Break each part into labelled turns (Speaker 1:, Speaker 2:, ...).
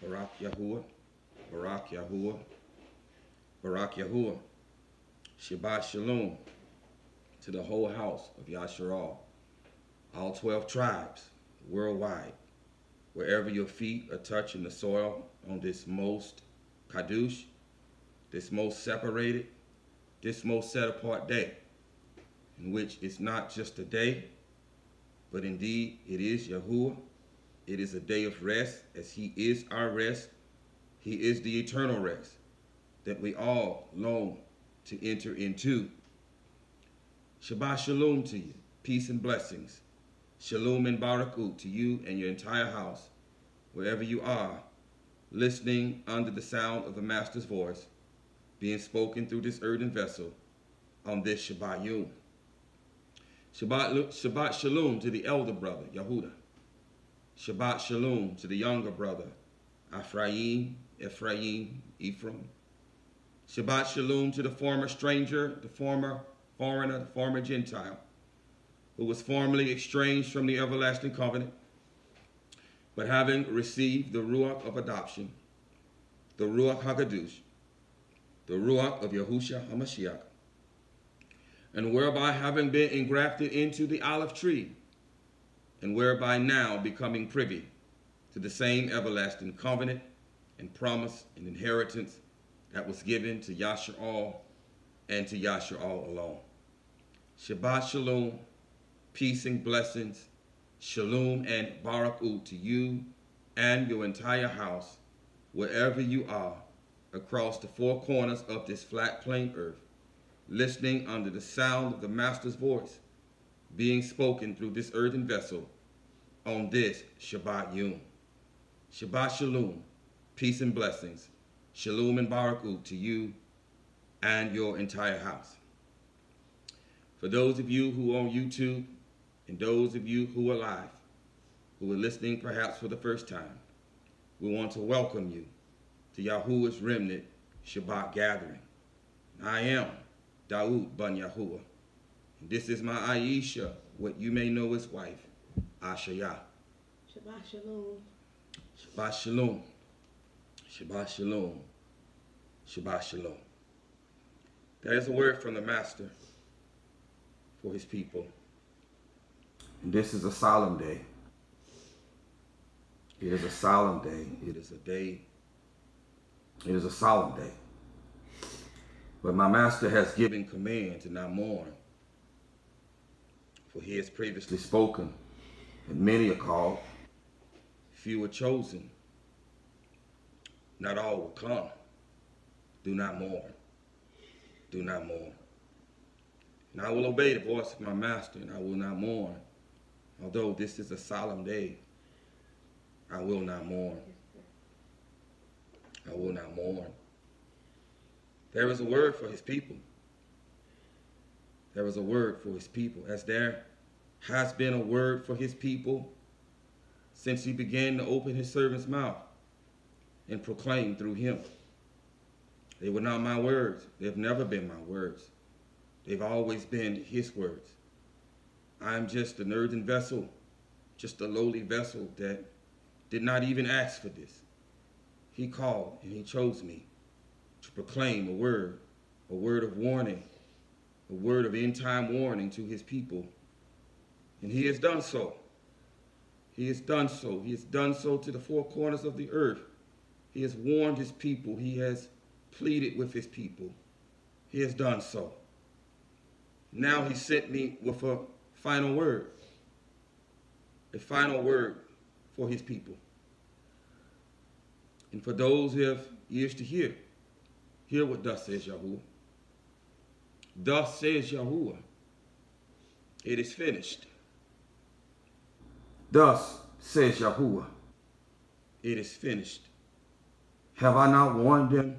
Speaker 1: Barak Yahuwah, Barak Yahuwah, Barak Yahuwah. Shabbat Shalom to the whole house of Yasharal, all 12 tribes worldwide, wherever your feet are touching the soil on this most kadush, this most separated, this most set apart day, in which it's not just a day, but indeed it is Yahuwah. It is a day of rest, as he is our rest. He is the eternal rest that we all long to enter into. Shabbat Shalom to you. Peace and blessings. Shalom and Barakut to you and your entire house, wherever you are, listening under the sound of the Master's voice, being spoken through this earthen vessel on this Shabbat Yom. Shabbat Shalom to the elder brother, Yehuda. Shabbat Shalom to the younger brother, Ephraim. Shabbat Shalom to the former stranger, the former foreigner, the former Gentile, who was formerly estranged from the everlasting covenant, but having received the Ruach of adoption, the Ruach HaKadosh, the Ruach of Yahushua HaMashiach, and whereby having been engrafted into the olive tree, and whereby now becoming privy to the same everlasting covenant and promise and inheritance that was given to Yasharal and to Yasharal alone. Shabbat Shalom, peace and blessings, Shalom and Barakut to you and your entire house, wherever you are, across the four corners of this flat plain earth, listening under the sound of the Master's voice, being spoken through this earthen vessel on this Shabbat Yom. Shabbat Shalom, peace and blessings, Shalom and Barakut to you and your entire house. For those of you who are on YouTube and those of you who are live, who are listening perhaps for the first time, we want to welcome you to Yahuwah's Remnant Shabbat Gathering. I am Daoud Ban Yahuwah, and this is my Aisha, what you may know as wife, Ashayah.
Speaker 2: Shabbat Shalom.
Speaker 1: Shabbat Shalom. Shabbat Shalom. Shabbat Shalom. There is a word from the Master for his people. And this is a solemn day. It is a solemn day. It is a day. It is a solemn day. But my Master has given command to not mourn. For he has previously spoken, and many are called, few are chosen. Not all will come. Do not mourn. Do not mourn. And I will obey the voice of my Master, and I will not mourn. Although this is a solemn day, I will not mourn. I will not mourn. There is a word for his people. There is a word for his people, as there has been a word for his people since he began to open his servant's mouth and proclaim through him. They were not my words. They've never been my words. They've always been his words. I am just an earthen vessel, just a lowly vessel that did not even ask for this. He called and he chose me to proclaim a word of warning, a word of end-time warning to his people. And he has done so. He has done so. He has done so to the four corners of the earth. He has warned his people. He has pleaded with his people. He has done so. Now he sent me with a final word for his people. And for those who have ears to hear what thus says Yahuwah. Thus says Yahuwah, it is finished. Thus says Yahuwah, it is finished. Have I not warned them?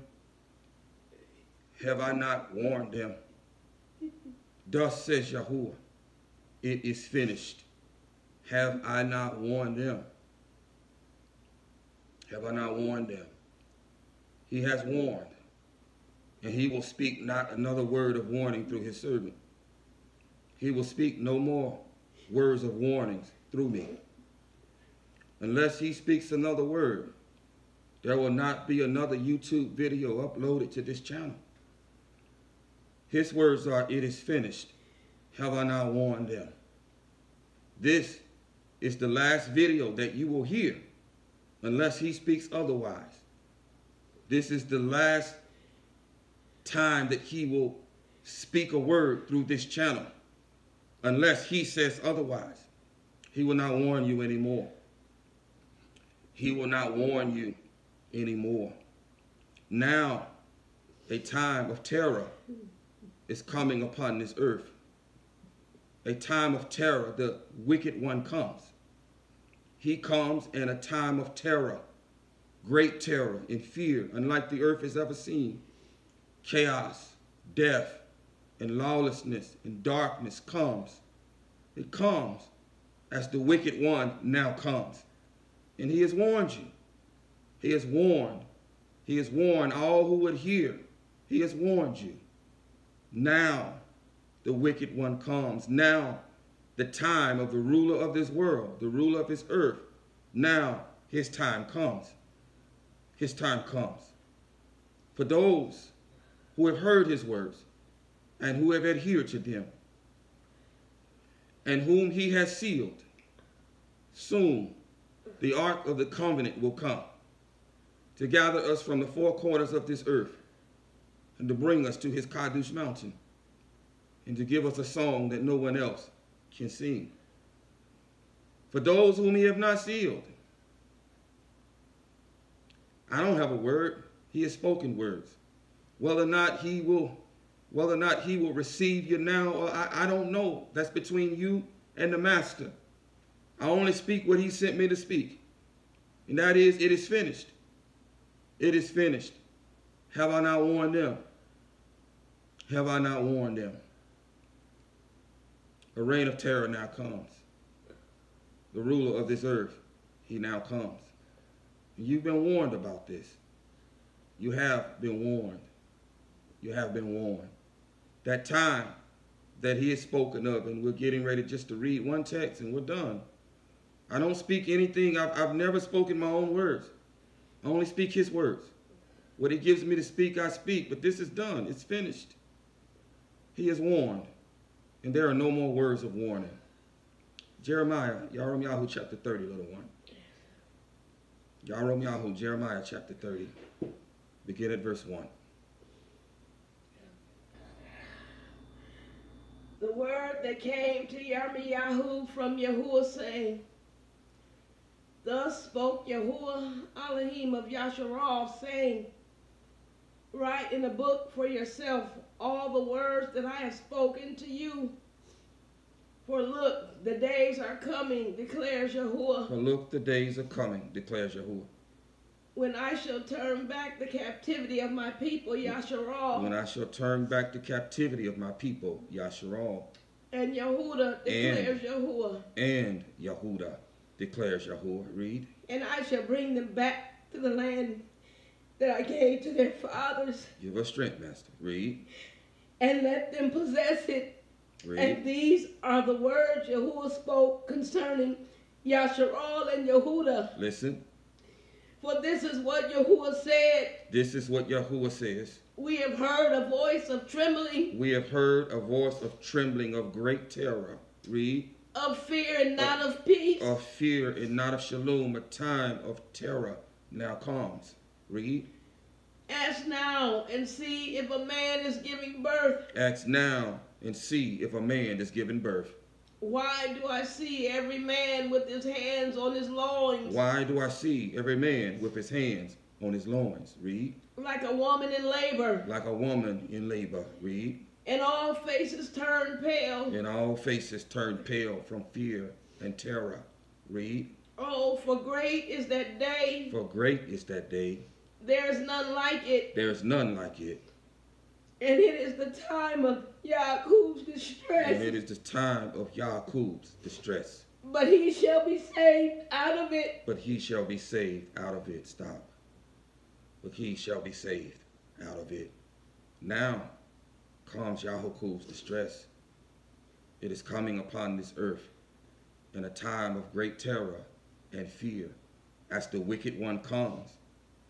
Speaker 1: Have I not warned them? Thus says Yahuwah, it is finished. Have I not warned them? Have I not warned them? He has warned, and he will speak not another word of warning through his servant. He will speak no more words of warnings through me. Unless he speaks another word There will not be another YouTube video uploaded to this channel. His words are, "It is finished. Have I not warned them?" This is the last video that you will hear unless he speaks otherwise. This is the last time that he will speak a word through this channel unless he says otherwise. He will not warn you anymore. He will not warn you anymore. Now, a time of terror is coming upon this earth. A time of terror, the wicked one comes. He comes in a time of terror, great terror and fear, unlike the earth has ever seen. Chaos, death, and lawlessness and darkness comes. It comes as the wicked one now comes. And he has warned you. He has warned. He has warned all who would hear. He has warned you. Now the wicked one comes. Now the time of the ruler of this world, the ruler of this earth, now his time comes. His time comes. For those who have heard his words and who have adhered to them and whom he has sealed, soon the ark of the covenant will come to gather us from the four corners of this earth and to bring us to his Kadesh mountain and to give us a song that no one else can sing. For those whom he have not sealed, I don't have a word. He has spoken words. Whether or not he will receive you now, or I don't know. That's between you and the master. I only speak what he sent me to speak. And that is, it is finished. It is finished. Have I not warned them? Have I not warned them? A reign of terror now comes. The ruler of this earth, he now comes. And you've been warned about this. You have been warned. You have been warned. That time that he has spoken of, and we're getting ready just to read one text and we're done. I don't speak anything. I've never spoken my own words. I only speak his words. What he gives me to speak, I speak. But this is done. It's finished. He has warned. And there are no more words of warning. Jeremiah, YAHUAH'S chapter 30, little one. YAHUAH'S, Jeremiah chapter 30. Begin at verse 1.
Speaker 2: The word that came to Yirmiyahu from Yahuwah, saying, "Thus spoke Yahuwah Elohim of Yasharal, saying, Write in a book for yourself all the words that I have spoken to you. For look, the days are coming, declares Yahuwah.
Speaker 1: For look, the days are coming, declares Yahuwah.
Speaker 2: When I shall turn back the captivity of my people, Yasharal.
Speaker 1: When I shall turn back the captivity of my people, Yasharal.
Speaker 2: And Yehuda declares Yahuwah.
Speaker 1: And Yehuda declares Yahuwah. Read.
Speaker 2: And I shall bring them back to the land that I gave to their fathers.
Speaker 1: Give us strength, Master. Read.
Speaker 2: And let them possess it.
Speaker 1: Read.
Speaker 2: And these are the words Yahuwah spoke concerning Yasharal and Yehuda.
Speaker 1: Listen.
Speaker 2: For this is what Yahuwah said.
Speaker 1: This is what Yahuwah says.
Speaker 2: We have heard a voice of trembling.
Speaker 1: We have heard a voice of trembling, of great terror. Read.
Speaker 2: Of fear and not of peace.
Speaker 1: Of fear and not of shalom. A time of terror now comes. Read.
Speaker 2: Ask now and see if a man is giving birth.
Speaker 1: Ask now and see if a man is giving birth.
Speaker 2: Why do I see every man with his hands on his loins?
Speaker 1: Why do I see every man with his hands on his loins? Read.
Speaker 2: Like a woman in labor.
Speaker 1: Like a woman in labor. Read.
Speaker 2: And all faces turn pale.
Speaker 1: And all faces turn pale from fear and terror. Read.
Speaker 2: Oh, for great is that day.
Speaker 1: For great is that day.
Speaker 2: There is none like it.
Speaker 1: There is none like it.
Speaker 2: And it is the time of Yaakov's distress.
Speaker 1: And it is the time of Yaakov's distress.
Speaker 2: But he shall be saved out of it.
Speaker 1: But he shall be saved out of it. Stop. But he shall be saved out of it. Now comes Yaakov's distress. It is coming upon this earth in a time of great terror and fear as the wicked one comes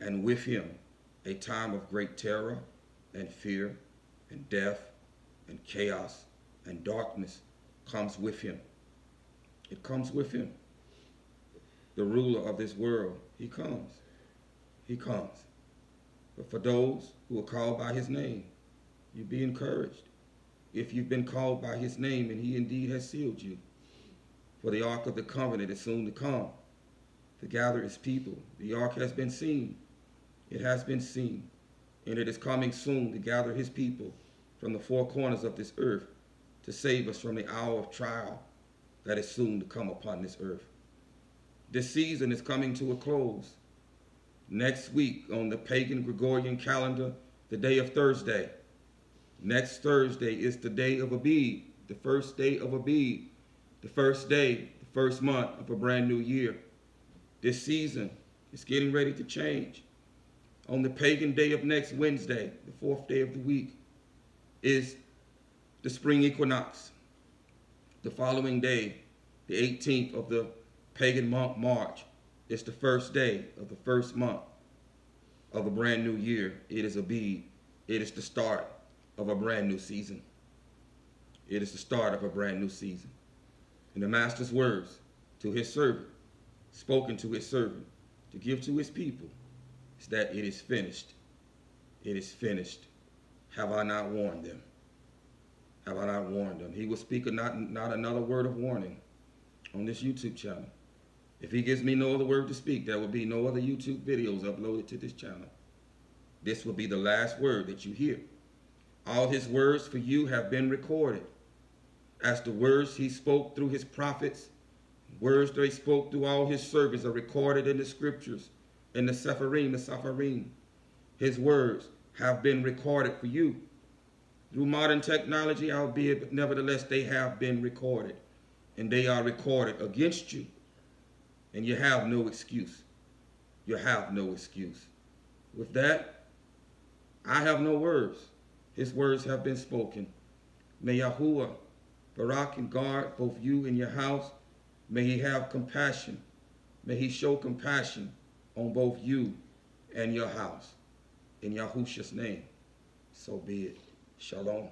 Speaker 1: and with him a time of great terror and fear and death and chaos and darkness comes with him. It comes with him. The ruler of this world, he comes. He comes. But for those who are called by his name, you be encouraged. If you've been called by his name and he indeed has sealed you. For the ark of the covenant is soon to come to gather his people. The ark has been seen. It has been seen. And it is coming soon to gather his people from the four corners of this earth to save us from the hour of trial that is soon to come upon this earth. This season is coming to a close. Next week on the pagan Gregorian calendar, the day of Thursday. Next Thursday is the day of Abib, the first day of Abib, the first day, the first month of a brand new year. This season is getting ready to change. On the pagan day of next Wednesday, the fourth day of the week, is the spring equinox. The following day, the 18th of the pagan month March, is the first day of the first month of a brand new year. It is Abib. It is the start of a brand new season. It is the start of a brand new season. And the master's words to his servant, spoken to his servant, to give to his people, is that it is finished. It is finished. Have I not warned them? Have I not warned them? He will speak not another word of warning on this YouTube channel. If he gives me no other word to speak, there will be no other YouTube videos uploaded to this channel. This will be the last word that you hear. All his words for you have been recorded. As the words he spoke through his prophets, words they spoke through all his servants are recorded in the scriptures, in the Sepharim. His words have been recorded for you. Through modern technology, albeit, but nevertheless, they have been recorded. And they are recorded against you. And you have no excuse. You have no excuse. With that, I have no words. His words have been spoken. May Yahuwah barak and guard both you and your house. May he have compassion. May he show compassion on both you and your house. In Yahushua's name, so be it. Shalom.